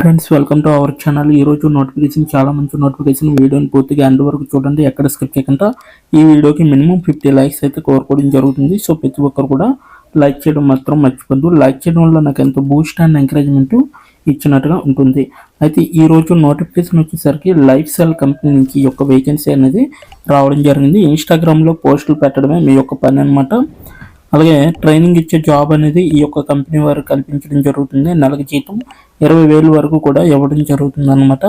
Friends, welcome to our channel. ఈ రోజు notification చాలా మంచి నోటిఫికేషన్. వీడియోని పూర్తిగా ఎండ్ వరకు చూడండి, ఎక్కడ స్కిప్ చేయకుండా. ఈ వీడియోకి మినిమం 50 లైక్స్ అయితే కోరుకోవడం జరుగుతుంది. సో ప్రతి ఒక్కరు కూడా లైక్ చేయడం మాత్రం మర్చిపోద్దు. లైక్ చేయడం వల్ల నాకు ఎంతో బూస్ట్ అండ్ ఎంకరేజ్మెంట్ ఇచ్చినట్టుగా ఉంటుంది. అయితే ఈ రోజు నోటిఫికేషన్ వచ్చేసరికి లైఫ్ స్టైల్ కంపెనీ నుంచి ఈ యొక్క వేకెన్సీ అనేది రావడం జరిగింది. ఇన్స్టాగ్రామ్లో పోస్టులు పెట్టడమే మీ యొక్క పని అనమాట. అలాగే ట్రైనింగ్ ఇచ్చే జాబ్ అనేది ఈ యొక్క కంపెనీ వారు కల్పించడం జరుగుతుంది. నెలకు జీతం 20,000 వరకు కూడా ఇవ్వడం జరుగుతుంది అనమాట.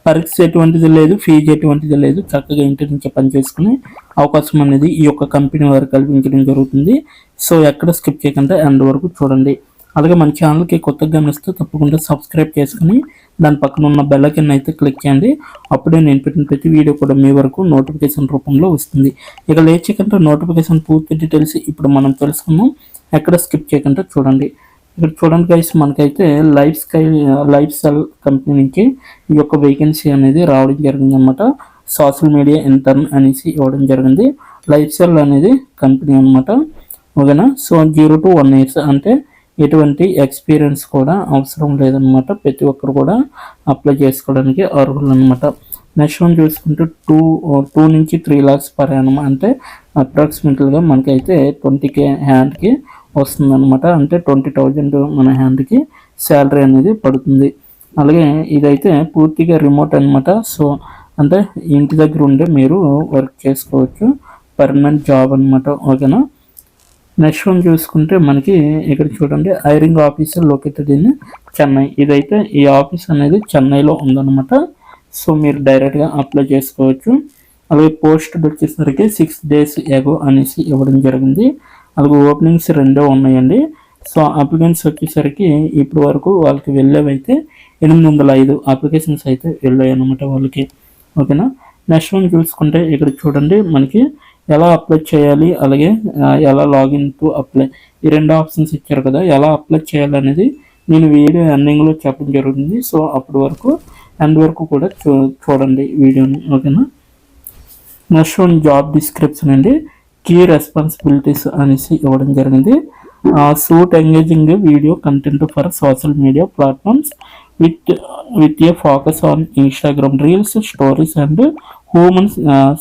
పరీక్ష ఎటువంటిది లేదు, ఫీజు ఎటువంటిది లేదు. చక్కగా ఇంటి నుంచి పని చేసుకునే అవకాశం అనేది ఈ యొక్క కంపెనీ వారు కల్పించడం జరుగుతుంది. సో ఎక్కడ స్కిప్ చేయకుండా ఎండ్ వరకు చూడండి. అలాగే మన ఛానల్కి కొత్తగా గమనిస్తే తప్పకుండా సబ్స్క్రైబ్ చేసుకుని దాని పక్కన ఉన్న బెల్ ఐకాన్ అయితే క్లిక్ చేయండి. అప్పుడే నేను పెట్టిన ప్రతి వీడియో కూడా మీ వరకు నోటిఫికేషన్ రూపంలో వస్తుంది. ఇక లేట్ చేయకుండా నోటిఫికేషన్ పూర్తి డీటెయిల్స్ ఇప్పుడు మనం తెలుసుకుందాం. ఎక్కడ స్కిప్ చేయకుండా చూడండి. ఇక్కడ చూడండి గైస్, మనకైతే లైఫ్ స్టైల్ కంపెనీ నుంచి ఈ యొక్క వేకెన్సీ అనేది రావడం జరిగింది అనమాట. సోషల్ మీడియా ఇంటర్న్ అనేసి ఇవ్వడం జరిగింది. లైఫ్ స్టైల్ అనేది కంపెనీ అనమాట. ఓకేనా. సో 0 to 1 years అంటే ఎటువంటి ఎక్స్పీరియన్స్ కూడా అవసరం లేదనమాట. ప్రతి ఒక్కరు కూడా అప్లై చేసుకోవడానికి అర్హులు అనమాట. నెక్స్ట్ వన్ చూసుకుంటే 2 నుంచి 3 lakhs పర్ యానం అంటే అప్రాక్సిమేట్గా మనకైతే 20K హ్యాండ్కి వస్తుందన్నమాట. అంటే 20,000 మన హ్యాండ్కి శాలరీ అనేది పడుతుంది. అలాగే ఇదైతే పూర్తిగా రిమోట్ అనమాట. సో అంటే ఇంటి దగ్గర ఉండే మీరు వర్క్ చేసుకోవచ్చు. పర్మనెంట్ జాబ్ అనమాట. ఓకేనా. నెక్స్ట్ వన్ చూసుకుంటే మనకి ఇక్కడ చూడండి, hiring officer located in Chennai. ఇదైతే ఈ ఆఫీస్ అనేది చెన్నైలో ఉందన్నమాట. సో మీరు డైరెక్ట్గా అప్లై చేసుకోవచ్చు. అలాగే పోస్ట్ వచ్చేసరికి 6 days ఎగో అనేసి ఇవ్వడం జరిగింది. అలాగే ఓపెనింగ్స్ 2 ఉన్నాయండి. సో అప్లికెంట్స్ వచ్చేసరికి ఇప్పటి వరకు వాళ్ళకి వెళ్ళేవైతే 805 అప్లికేషన్స్ అయితే వెళ్ళాయి అన్నమాట వాళ్ళకి. ఓకేనా. నెక్స్ట్ వన్ చూసుకుంటే ఇక్కడ చూడండి, మనకి ఎలా అప్లై చేయాలి, అలాగే ఎలా లాగిన్ టు అప్లై, ఈ 2 ఆప్షన్స్ ఇచ్చారు కదా. ఎలా అప్లై చేయాలనేది నేను వీడియో ఎండింగ్లో చెప్పడం జరుగుతుంది. సో అప్పటి వరకు ఎండ్ వరకు కూడా చూడండి వీడియోని. ఓకేనా. నెక్స్ట్ వన్ జాబ్ డిస్క్రిప్షన్ అండి. కీ రెస్పాన్సిబిలిటీస్ అనేసి ఇవ్వడం జరిగింది. Suit engaging video content for social media platforms with a focus on Instagram reels, stories and human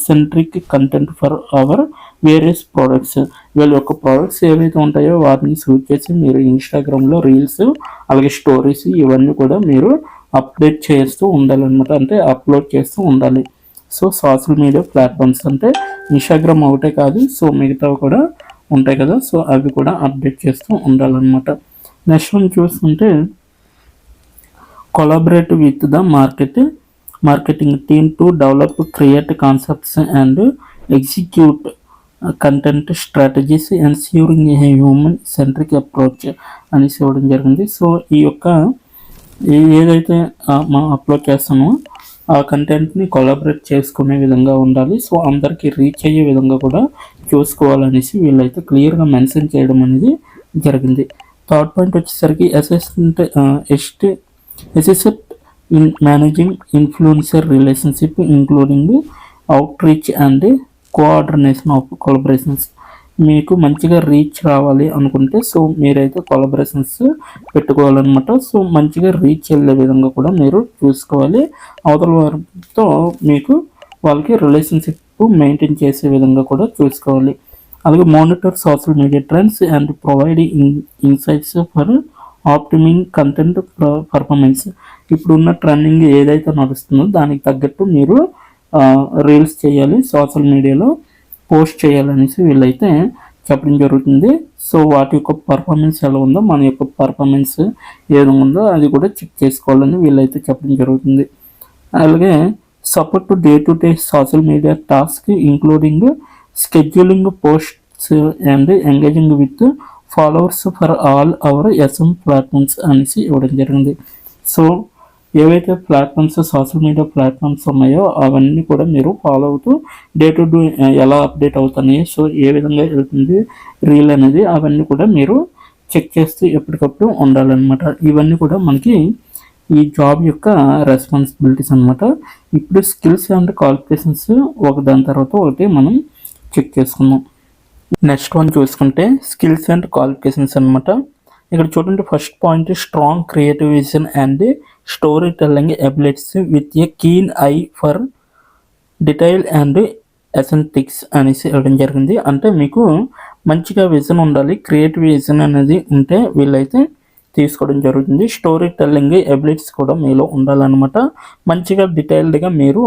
centric content for hour various products. వీళ్ళ యొక్క ప్రోడక్ట్స్ ఏవైతే ఉంటాయో వాటిని షూట్ చేసి మీరు ఇన్స్టాగ్రామ్లో రీల్స్ అలాగే స్టోరీస్ ఇవన్నీ కూడా మీరు అప్డేట్ చేస్తూ ఉండాలన్నమాట. అంటే అప్లోడ్ చేస్తూ ఉండాలి. సో సోషల్ మీడియా ప్లాట్ఫామ్స్ అంటే ఇన్స్టాగ్రామ్ ఒకటే కాదు, సో మిగతావి కూడా ఉంటాయి కదా. సో అవి కూడా అప్డేట్ చేస్తూ ఉండాలన్నమాట. నెక్స్ట్ వన్ చూసుకుంటే collaborate with the marketing team to develop, create concepts and execute content strategies ensuring a human centric approach అనేసి ఇవ్వడం జరిగింది. సో ఈ యొక్క ఏదైతే మనం అప్లోడ్ చేస్తామో ఆ కంటెంట్ని కొలాబరేట్ చేసుకునే విధంగా ఉండాలి. సో అందరికీ రీచ్ అయ్యే విధంగా కూడా చూసుకోవాలనేసి వీళ్ళైతే క్లియర్గా మెన్షన్ చేయడం అనేది జరిగింది. థర్డ్ పాయింట్ వచ్చేసరికి assistant in managing influencer relationship including out reach and coordination of collaborations. మీకు మంచిగా రీచ్ రావాలి అనుకుంటే సో మీరైతే కొలాబరేషన్స్ పెట్టుకోవాలన్నమాట. సో మంచిగా రీచ్ వెళ్ళే విధంగా కూడా మీరు చూసుకోవాలి. అవతల వారితో మీకు వాళ్ళకి రిలేషన్షిప్ మెయింటైన్ చేసే విధంగా కూడా చూసుకోవాలి. అలాగే monitor social media trends and provide insights for optimizing content performance. ఇప్పుడున్న ట్రెండింగ్ ఏదైతే నడుస్తుందో దానికి తగ్గట్టు మీరు రీల్స్ చేయాలి, సోషల్ మీడియాలో పోస్ట్ చేయాలనేసి వీళ్ళైతే చెప్పడం జరుగుతుంది. సో వాటి యొక్క పర్ఫార్మెన్స్ ఎలా ఉందో, మన యొక్క పర్ఫార్మెన్స్ ఏ విధంగా ఉందో అది కూడా చెక్ చేసుకోవాలని వీళ్ళైతే చెప్పడం జరుగుతుంది. అలాగే support to day social media task including scheduling posts and engaging with followers for all our SM platforms అనేసి ఇవ్వడం జరిగింది. సో ఏవైతే ప్లాట్ఫామ్స్ సోషల్ మీడియా ప్లాట్ఫామ్స్ ఉన్నాయో అవన్నీ కూడా మీరు ఫాలో అవుతూ డే టు డే ఎలా అప్డేట్ అవుతున్నాయి, సో ఏ విధంగా వెళ్తుంది రీల్ అనేది అవన్నీ కూడా మీరు చెక్ చేస్తూ ఎప్పటికప్పుడు ఉండాలన్నమాట. ఇవన్నీ కూడా మనకి ఈ జాబ్ యొక్క రెస్పాన్సిబిలిటీస్ అనమాట. ఇప్పుడు స్కిల్స్ అండ్ క్వాలిఫికేషన్స్ ఒకదాని తర్వాత ఒకటి మనం చెక్ చేసుకుందాం. నెక్స్ట్ వన్ చూసుకుంటే స్కిల్స్ అండ్ క్వాలిఫికేషన్స్ అనమాట. ఇక్కడ చూడండి, first point strong creative vision and storytelling abilities with a keen eye for detail and aesthetics అనేసి ఇవ్వడం జరిగింది. అంటే మీకు మంచిగా విజన్ ఉండాలి, క్రియేటివ్ విజన్ అనేది ఉంటే వీళ్ళైతే తీసుకోవడం జరుగుతుంది. స్టోరీ టెల్లింగ్ ఎబిలిటీస్ కూడా మీలో ఉండాలన్నమాట. మంచిగా డీటెయిల్డ్గా మీరు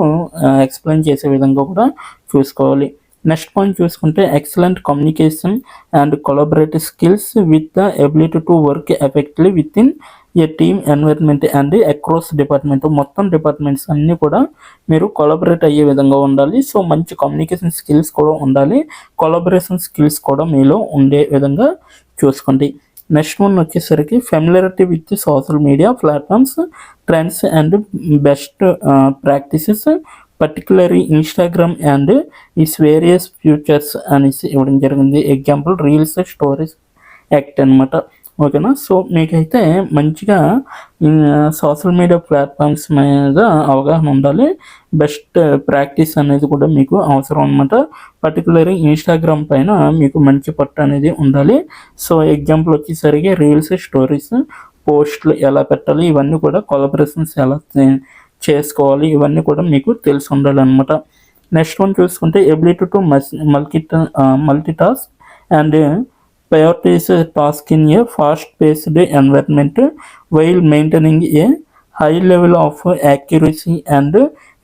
ఎక్స్ప్లెయిన్ చేసే విధంగా కూడా చూసుకోవాలి. నెక్స్ట్ పాయింట్ చూసుకుంటే excellent communication and collaborative skills with the ability to work effectively with in a team environment and across department. మొత్తం డిపార్ట్మెంట్స్ అన్నీ కూడా మీరు కొలాబరేట్ అయ్యే విధంగా ఉండాలి. సో మంచి కమ్యూనికేషన్ స్కిల్స్ కూడా ఉండాలి, కొలాబరేషన్ స్కిల్స్ కూడా మీలో ఉండే విధంగా చూసుకోండి. నెక్స్ట్ వన్ వచ్చేసరికి familiarity with social media platforms, trends and best practices particularly Instagram and it's various futures అనేసి ఇవ్వడం జరిగింది. ఎగ్జాంపుల్ రీల్స్, స్టోరీస్, యాక్ట్ అనమాట. ఓకేనా. సో మీకైతే మంచిగా సోషల్ మీడియా ప్లాట్ఫామ్స్ మీద అవగాహన ఉండాలి, బెస్ట్ ప్రాక్టీస్ అనేది కూడా మీకు అవసరం అనమాట. పర్టికులర్గా ఇన్స్టాగ్రామ్ పైన మీకు మంచి పట్టు అనేది ఉండాలి. సో ఎగ్జాంపుల్ వచ్చేసరికి రీల్స్, స్టోరీస్, పోస్ట్లు ఎలా పెట్టాలి, ఇవన్నీ కూడా కొలాబరేషన్స్ ఎలా చేసుకోవాలి, ఇవన్నీ కూడా మీకు తెలిసి ఉండాలన్నమాట. నెక్స్ట్ వన్ చూసుకుంటే ability to multitask and prioritize a task in a fast-paced environment while maintaining a high level of accuracy and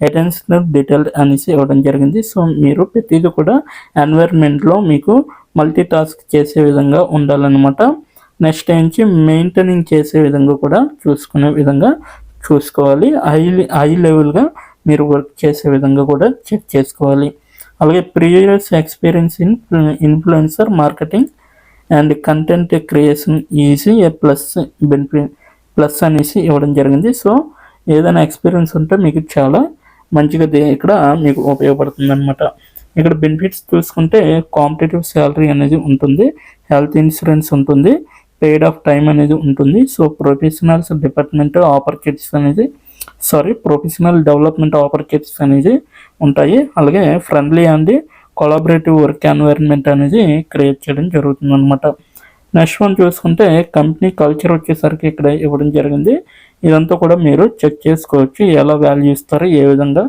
attention to detail అనేసి ఇవ్వడం జరిగింది. సో మీరు ప్రతిదీ కూడా ఎన్వైర్న్మెంట్లో మీకు మల్టీ టాస్క్ చేసే విధంగా ఉండాలన్నమాట. నెక్స్ట్ నుంచి మెయింటైనింగ్ చేసే విధంగా కూడా చూసుకునే విధంగా చూసుకోవాలి. హై లెవెల్గా మీరు వర్క్ చేసే విధంగా కూడా చెక్ చేసుకోవాలి. అలాగే previous experience in influencer marketing and content creation easy A plus అనేసి ఇవ్వడం జరిగింది. సో ఏదైనా ఎక్స్పీరియన్స్ ఉంటే మీకు చాలా మంచిగా ఇక్కడ మీకు ఉపయోగపడుతుంది అనమాట. ఇక్కడ బెనిఫిట్స్ చూసుకుంటే కాంపిటేటివ్ శాలరీ అనేది ఉంటుంది, హెల్త్ ఇన్సూరెన్స్ ఉంటుంది, పెయిడ్ ఆఫ్ టైం అనేది ఉంటుంది. సో ప్రొఫెషనల్ డెవలప్మెంట్ ఆపర్చునిటీస్ అనేది ఉంటాయి. అలాగే friendly and collaborative work environment అనేది క్రియేట్ చేయడం జరుగుతుంది అనమాట. నెక్స్ట్ వన్ చూసుకుంటే కంపెనీ కల్చర్ వచ్చేసరికి ఇక్కడ ఇవ్వడం జరిగింది. ఇదంతా కూడా మీరు చెక్ చేసుకోవచ్చు, ఎలా వాల్యూ ఇస్తారు, ఏ విధంగా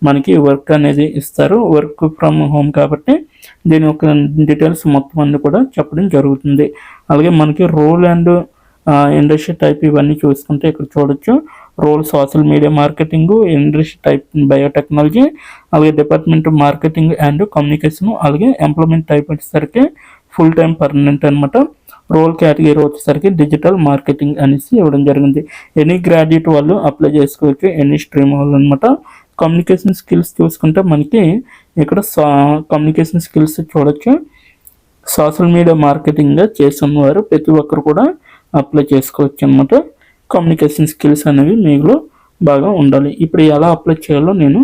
మనకి వర్క్ అనేది ఇస్తారు. వర్క్ ఫ్రమ్ హోమ్ కాబట్టి దీని యొక్క డీటెయిల్స్ మొత్తం అన్ని కూడా చెప్పడం జరుగుతుంది. అలాగే మనకి రోల్ అండ్ ఇండస్ట్రీ టైప్ ఇవన్నీ చూసుకుంటే ఇక్కడ చూడొచ్చు. Role social media marketing, industry type biotechnology, అలాగే డిపార్ట్మెంట్ మార్కెటింగ్ అండ్ కమ్యూనికేషన్, అలాగే ఎంప్లాయ్మెంట్ టైప్ వచ్చేసరికి ఫుల్ టైం పర్మనెంట్ అనమాట. రోల్ కేటగిరీ వచ్చేసరికి డిజిటల్ మార్కెటింగ్ అనేసి ఇవ్వడం జరిగింది. ఎనీ గ్రాడ్యుయేట్ వాళ్ళు అప్లై చేసుకోవచ్చు, ఎనీ స్ట్రీమ్ వాళ్ళు అనమాట. కమ్యూనికేషన్ స్కిల్స్ చూసుకుంటే మనకి ఇక్కడ కమ్యూనికేషన్ స్కిల్స్ చూడొచ్చు. సోషల్ మీడియా మార్కెటింగ్గా చేస్తున్నవారు ప్రతి ఒక్కరు కూడా అప్లై చేసుకోవచ్చు అనమాట. కమ్యూనికేషన్ స్కిల్స్ అనేవి మీలో బాగా ఉండాలి. ఇప్పుడు ఎలా అప్లై చేయాలో నేను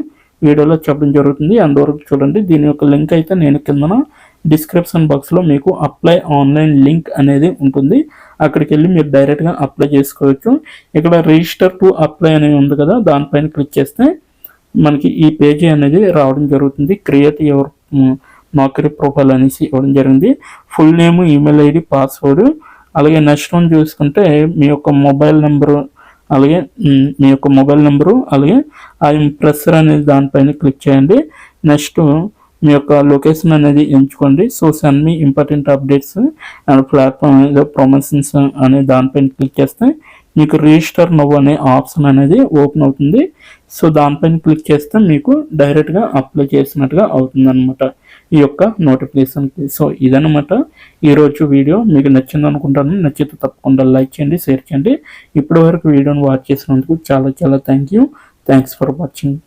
వీడియోలో చెప్పడం జరుగుతుంది, అందువరకు చూడండి. దీని యొక్క లింక్ అయితే నేను కిందన డిస్క్రిప్షన్ బాక్స్లో మీకు అప్లై ఆన్లైన్ లింక్ అనేది ఉంటుంది, అక్కడికి వెళ్ళి మీరు డైరెక్ట్గా అప్లై చేసుకోవచ్చు. ఇక్కడ రిజిస్టర్ టు అప్లై అనేది ఉంది కదా, దానిపైన క్లిక్ చేస్తే మనకి ఈ పేజీ అనేది రావడం జరుగుతుంది. క్రియేట్ యువర్ నౌకరీ ప్రొఫైల్ అనేసి ఇవ్వడం జరిగింది. Full name, email ID, password, అలాగే నెక్స్ట్ వన్ చూసుకుంటే మీ యొక్క మొబైల్ నెంబరు, అలాగే అలాగే ఆ ఇంప్రెసర్ అనేది దానిపైన క్లిక్ చేయండి. నెక్స్ట్ మీ యొక్క లొకేషన్ అనేది ఎంచుకోండి. So send me important updates and platform promotions అనే దానిపైన క్లిక్ చేస్తే మీకు రిజిస్టర్ నవ్ అనే ఆప్షన్ అనేది ఓపెన్ అవుతుంది. సో దానిపైన క్లిక్ చేస్తే మీకు డైరెక్ట్గా అప్లై చేసినట్టుగా అవుతుంది అనమాట ఈ యొక్క నోటిఫికేషన్కి. సో ఇదనమాట ఈరోజు వీడియో. మీకు నచ్చింది అనుకుంటాను. నచ్చితే తప్పకుండా లైక్ చేయండి, షేర్ చేయండి. ఇప్పటి వరకు వీడియోని వాచ్ చేసినందుకు చాలా థ్యాంక్స్ ఫర్ వాచింగ్.